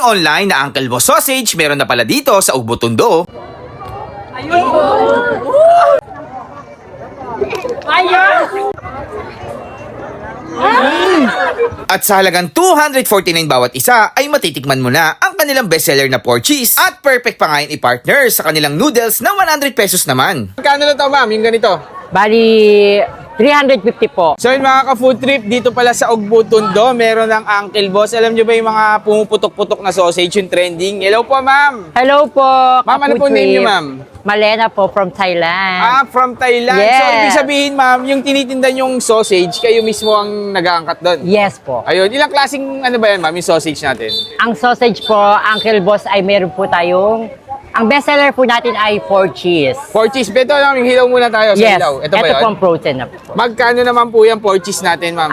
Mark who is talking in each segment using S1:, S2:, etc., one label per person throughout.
S1: trending online na Uncle Boss Sausage meron na pala dito sa Ugbo Tondo. At sa halagang 249 bawat isa ay matitikman mo na ang kanilang bestseller na pork cheese at perfect pa nga yun i-partner sa kanilang noodles na 100 pesos naman.
S2: Magkano lang to, ma'am, yung ganito?
S3: Bali, 350 po.
S2: So yun mga ka-food trip, dito pala sa Ugbo Tondo, meron ng Uncle Boss. Alam nyo ba yung mga pumuputok-putok na sausage yung trending? Hello po, ma'am.
S3: Hello po.
S2: Ma'am, ano po
S3: Ka-food
S2: name nyo,
S3: trip.
S2: ma'am?
S3: Malena po from Thailand.
S2: Ah, from Thailand.
S3: Yes.
S2: So ibig sabihin, ma'am, yung tinitinda yung sausage, kayo mismo ang nag-aangkat doon?
S3: Yes po.
S2: Ayun, ilang klaseng ano ba yan, ma'am, yung sausage natin?
S3: Ang sausage po, Uncle Boss, ay meron po tayong, ang bestseller po natin ay pork cheese.
S2: Pork cheese. Beto, yung hilaw muna tayo sa
S3: Yes,
S2: hilaw. Ito ba
S3: ito po
S2: yun?
S3: ang protein na po.
S2: Magkano naman po yung pork cheese natin, ma'am?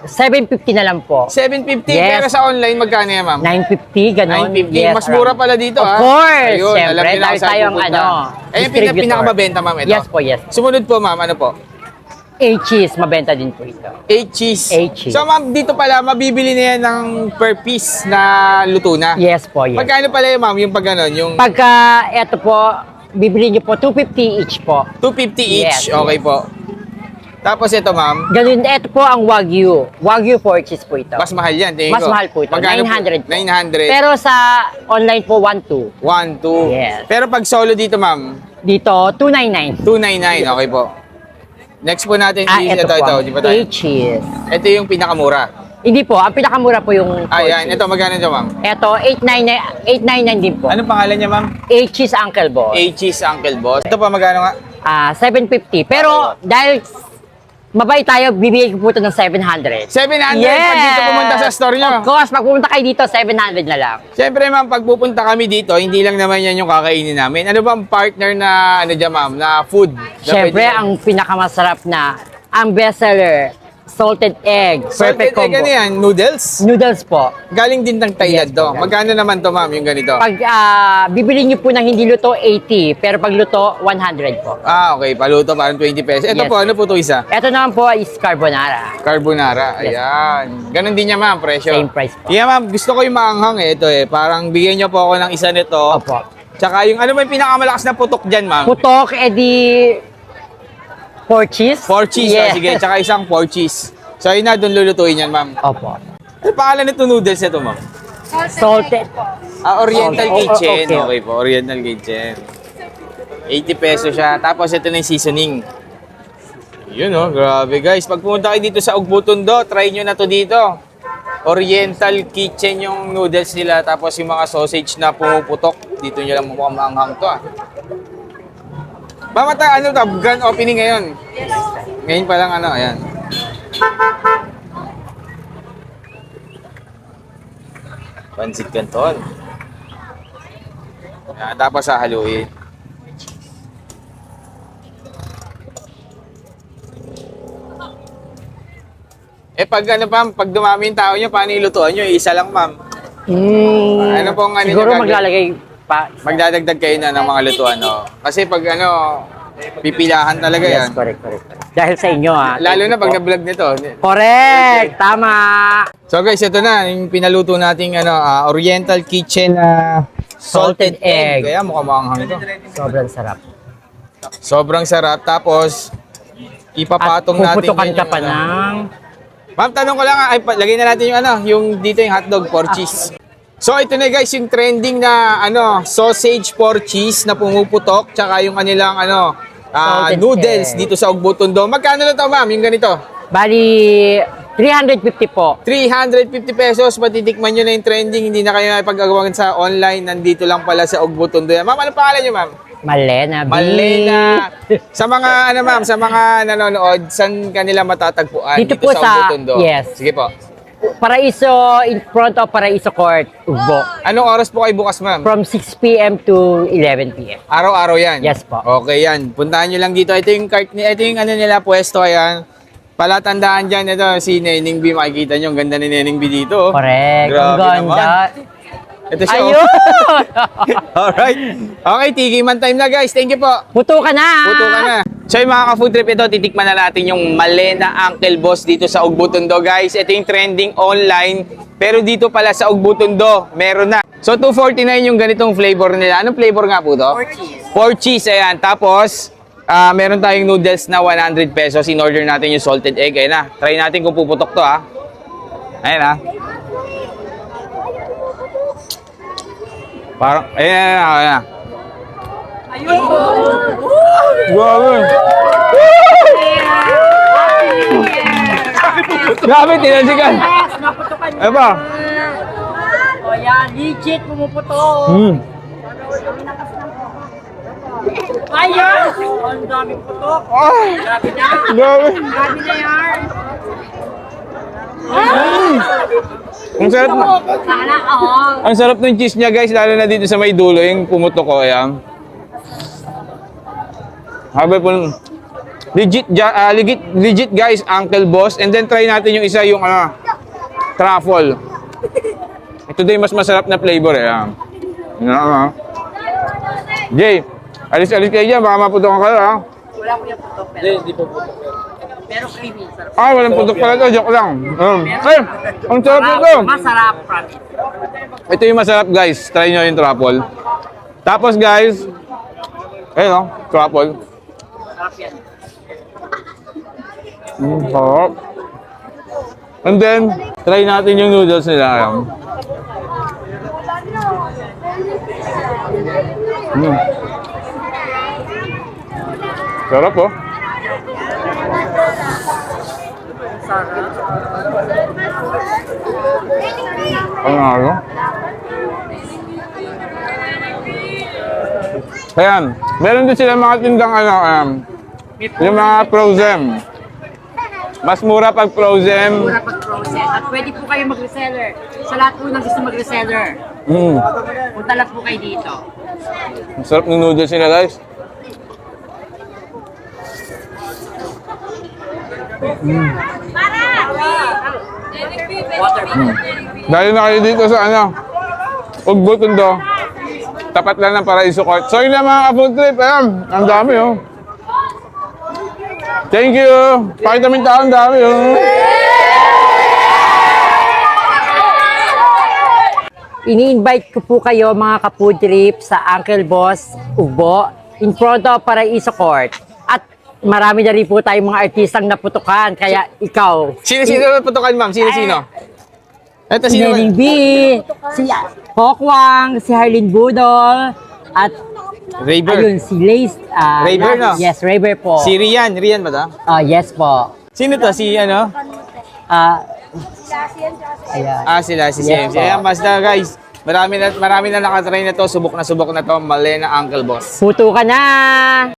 S3: 750 na lang po.
S2: 750,
S3: Yes.
S2: pero sa online, magkano yan, ma'am?
S3: 950, ganon.
S2: 950.
S3: Yes,
S2: Mas mura
S3: around.
S2: pala dito,
S3: Of
S2: ha?
S3: course,
S2: Ayun,
S3: syempre,
S2: alam nila
S3: dahil
S2: kung saan
S3: tayong
S2: pupunta.
S3: ano,
S2: Yung
S3: distributor.
S2: pinakamabenta, ma'am, ito?
S3: Yes po, yes.
S2: Sumunod po, ma'am, ano po?
S3: 8 cheese, mabenta din po ito.
S2: 8 cheese.
S3: 8 cheese.
S2: So, ma'am, dito pala, mabibili na yan ng per piece na luto na.
S3: Yes po, yes.
S2: Magkano pala yun, ma'am, yung pag ganon, yung
S3: Pagka, eto po, bibili niyo po 250 each po.
S2: 250 each?
S3: Yes,
S2: Okay
S3: yes.
S2: po. Tapos ito, ma'am,
S3: Ganun, eto po ang Wagyu. Wagyu pork cheese po ito.
S2: mas mahal yan, tingin
S3: Mas
S2: ko.
S3: mahal po ito.
S2: Magkano
S3: 900 po.
S2: 900.
S3: Pero sa online po, 1.2.
S2: 1, 2.
S3: Yes.
S2: Pero pag solo dito, ma'am,
S3: Dito, 299.
S2: 299. Okay po. Next po natin,
S3: Ito po,
S2: ito. Di ba tayo?
S3: 8 cheese.
S2: Ito yung pinakamura.
S3: Hindi po, ang pinakamura po yung pork
S2: Ayan,
S3: cheese.
S2: ito, magkano ito, ma'am?
S3: Ito, 899 din po.
S2: Anong pangalan niya, ma'am?
S3: 8 cheese Uncle Boss.
S2: 8 cheese Uncle Boss. Ito pa, magkano nga?
S3: 750. Pero dahil mabait tayo, bibigay ko po ito ng 700.
S2: 700 pag dito pumunta sa store niyo.
S3: Of course, pag pumunta kayo dito, 700 na lang.
S2: Siyempre, ma'am, pag pupunta kami dito, hindi lang naman yan yung kakainin namin. Ano ba ang partner na, ano dyan, ma'am, na food? Na
S3: Siyempre,
S2: pwede-
S3: ang pinakamasarap na, ang bestseller, salted egg,
S2: Salted
S3: perfect
S2: egg,
S3: combo.
S2: ano yan? Noodles?
S3: Noodles po.
S2: Galing din ng Thailand
S3: Yes,
S2: to.
S3: po.
S2: Magkano naman to, ma'am, yung ganito?
S3: Pag bibili niyo po ng hindi luto, 80. Pero pag luto, 100 po.
S2: Ah, okay. Paluto, parang 20 pesos. Ito
S3: Yes.
S2: po, ano po to isa?
S3: Ito naman po is carbonara.
S2: Carbonara.
S3: Yes.
S2: Ayan. Ganon din niya, ma'am, presyo.
S3: Same price po.
S2: Yeah, ma'am. Gusto ko yung maanghang eh. Ito eh. Parang bigyan niyo po ako ng isa nito.
S3: Opo.
S2: Tsaka yung ano ba yung pinakamalakas na putok dyan, ma'am?
S3: Putok, edi pork cheese.
S2: Pork cheese.
S3: Yes.
S2: Oh, sige, tsaka isang pork cheese. So, yun na, doon lulutuin yan, ma'am.
S3: Opo.
S2: Ano pangalan nito noodles nito, ma'am?
S3: Salted.
S2: Ah, Oriental
S3: Okay.
S2: Kitchen.
S3: Okay.
S2: Okay po, Oriental Kitchen. 80 pesos siya. Tapos ito na yung seasoning. Yun oh, grabe guys. Pag pumunta kayo dito sa Ugbo Tondo, try nyo na to dito. Oriental Kitchen yung noodles nila. Tapos yung mga sausage na pumuputok. Dito nyo lang mukhang maanghang to ah. Mamata, ano to? Grand opening ngayon. Ngayon pa lang ano, ayan. Pansit Canton. Ayan, tapos hahaluin. Eh pag ano pag dumami yung tao nyo, paano ilutuan nyo? Isa lang, ma'am. Ano pong ano
S3: Siguro
S2: nyo gagawin?
S3: maglalagay pa.
S2: Magdadagdag kayo na ng mga lutuan, no? Kasi pag ano, pipilahan talaga yan.
S3: Yes, correct. Dahil sa inyo
S2: Lalo na pag na-vlog nito.
S3: Correct, tama.
S2: So guys, ito na, yung pinaluto nating ano, Oriental Kitchen salted
S3: Salted egg.
S2: Kaya mukhang maanghang ito.
S3: Sobrang sarap.
S2: Sobrang sarap. Tapos, ipapatong natin.
S3: puputukan
S2: yan
S3: ka
S2: yung
S3: pa
S2: ano.
S3: ng...
S2: Ma'am, tanong ko lang, lagay na natin yung ano, yung dito yung hotdog pork cheese. So ito na guys, yung trending na ano, sausage pork cheese na pumuputok, tsaka yung kanilang ano,
S3: Salted
S2: noodles
S3: egg.
S2: dito sa Ugbo Tondo. Magkano na to, ma'am, yung ganito?
S3: Bali, 350 po.
S2: 350 pesos, matitikman nyo na yung trending, hindi na kayo pagkagawan sa online, nandito lang pala sa Ugbo Tondo. Ma'am, ano pangalan nyo, ma'am?
S3: Malena B.
S2: Malena. Sa mga ano ma'am, sa mga nanonood, saan kanila matatagpuan
S3: Dito po
S2: sa
S3: sa-
S2: Ugbo Tondo?
S3: yes.
S2: Sige po.
S3: Paraiso, in front of Paraiso Court, Ugbo.
S2: Anong oras po kayo bukas, ma'am?
S3: From 6 p.m. to 11 p.m.
S2: Araw-araw yan?
S3: Yes po.
S2: Okay yan. Puntahan nyo lang dito. Ito yung cart ito yung ano nila, pwesto, ayan. Palatandaan dyan, ito si Neneng B, makikita nyo, ang ganda ni Neneng B dito. Oh.
S3: Correct. Ang
S2: Grabe
S3: ganda.
S2: Ito siya. oh.
S3: Ayun!
S2: Alright. Okay, tikiman time na guys. Thank you po.
S3: Puto ka na!
S2: Puto ka na. So yung mga ka-food trip ito, titikman na natin yung Malena Uncle Boss dito sa Ugbutundo guys. Ito yung trending online. Pero dito pala sa Ugbutundo, meron na. So 249 yung ganitong flavor nila. Anong flavor nga po to? Pork cheese. Ayan. Tapos, meron tayong noodles na 100 pesos. In-order natin yung salted egg. Ayan na. Try natin kung puputok to ha. Ayan ha. Parang, ayan, ayan. Grabe. Grabe, tinasikan. Ano ba?
S3: O yan, legit pumuputo. Ayan! Ang daming putok. Grabe na.
S2: Grabe.
S3: Grabe na yan.
S2: Ang sarap na.
S3: Sana all.
S2: Ang sarap ng cheese niya guys, lalo na dito sa may dulo, yung pumutok ko. Ayan. Habi po. Legit guys, Uncle Boss. And then try natin yung isa, yung truffle. Ito din mas masarap na flavor. Ayan. Ayan. Jay, alis-alis kayo dyan, baka maputokan kayo ha.
S3: Wala ko yung putok. Hindi po putok. Pero creamy. Sarap.
S2: Ay, walang putok pala to, joke lang. Ay, ang sarap nito.
S3: Masarap, promise.
S2: Ito yung masarap guys, try nyo yung truffle. Tapos guys, ayun o, truffle.
S3: Sarap yan.
S2: Sarap. And then, try natin yung noodles nila. Ayan. Sarap oh. Ano? Ayan, meron din sila mga tindang yung mga frozen. Mas mura pag frozen.
S3: Mura pag-process. At pwede po kayo mag-reseller. Sa lahat po ng gusto mag-reseller. Punta lang po kayo dito.
S2: Ang sarap ng noodles nila guys. Dahil na kayo dito sa Ugbutundo, tapat lang ng Paraiso Court. So yun na mga ka-food trip, ayan, ang dami oh. Thank you! Pakita mo yung tao, ang dami oh.
S3: Ini-invite ko po kayo mga ka-food trip sa Uncle Boss Ugbo in front of Paraiso Court. At marami na rin po tayong mga artistang naputukan. Kaya ikaw.
S2: Sino-sino na putukan ma'am? Sino-sino? Ito
S3: Si
S2: sino?
S3: Nening B, si Pokwang, si Harlene Budol, at
S2: Rayber.
S3: ayun, si Lace.
S2: Rayber, no?
S3: Yes, Rayber po.
S2: Si Rian. Rian ba to?
S3: Yes po.
S2: Sino to? Si ano?
S3: Ayan.
S2: Sila, si
S3: Yes,
S2: James.
S3: po.
S2: Ayan, basta guys, marami na nakatry na to, subok na to, Malena Uncle Boss.
S3: Puto ka na!